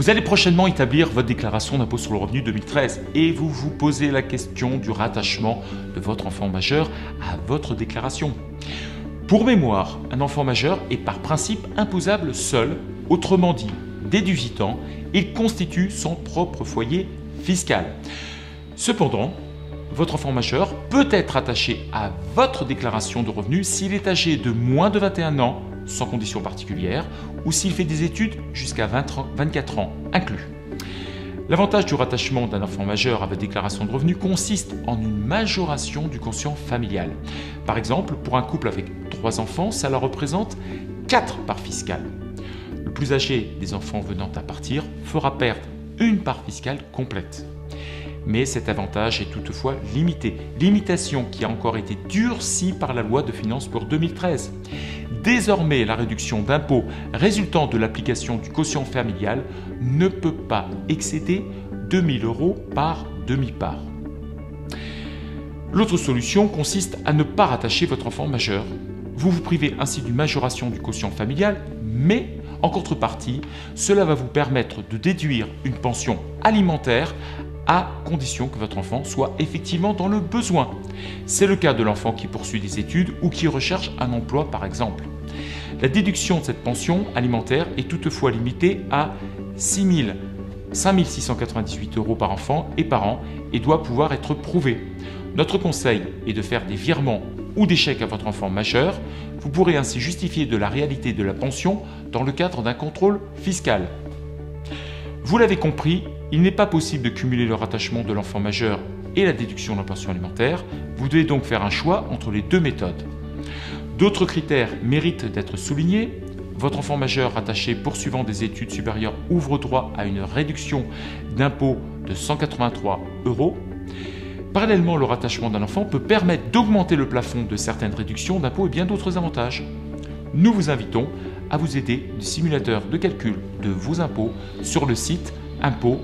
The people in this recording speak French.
Vous allez prochainement établir votre déclaration d'impôt sur le revenu 2013 et vous vous posez la question du rattachement de votre enfant majeur à votre déclaration. Pour mémoire, un enfant majeur est par principe imposable seul, autrement dit, dès 18 ans, il constitue son propre foyer fiscal. Cependant, votre enfant majeur peut être attaché à votre déclaration de revenus s'il est âgé de moins de 21 ans, sans condition particulière, ou s'il fait des études jusqu'à 24 ans inclus. L'avantage du rattachement d'un enfant majeur à votre déclaration de revenus consiste en une majoration du quotient familial. Par exemple, pour un couple avec 3 enfants, cela représente 4 parts fiscales. Le plus âgé des enfants venant à partir fera perdre une part fiscale complète. Mais cet avantage est toutefois limité, limitation qui a encore été durcie par la loi de finances pour 2013. Désormais, la réduction d'impôt résultant de l'application du quotient familial ne peut pas excéder 2 000 € par demi-part. L'autre solution consiste à ne pas rattacher votre enfant majeur. Vous vous privez ainsi d'une majoration du quotient familial, mais en contrepartie, cela va vous permettre de déduire une pension alimentaire à condition que votre enfant soit effectivement dans le besoin. C'est le cas de l'enfant qui poursuit des études ou qui recherche un emploi par exemple. La déduction de cette pension alimentaire est toutefois limitée à 5 698 € par enfant et par an et doit pouvoir être prouvée. Notre conseil est de faire des virements ou des chèques à votre enfant majeur. Vous pourrez ainsi justifier de la réalité de la pension dans le cadre d'un contrôle fiscal. Vous l'avez compris, il n'est pas possible de cumuler le rattachement de l'enfant majeur et la déduction de la pension alimentaire. Vous devez donc faire un choix entre les deux méthodes. D'autres critères méritent d'être soulignés. Votre enfant majeur rattaché poursuivant des études supérieures ouvre droit à une réduction d'impôt de 183 €. Parallèlement, le rattachement d'un enfant peut permettre d'augmenter le plafond de certaines réductions d'impôt et bien d'autres avantages. Nous vous invitons à vous aider du simulateur de calcul de vos impôts sur le site impôts.gouv.fr.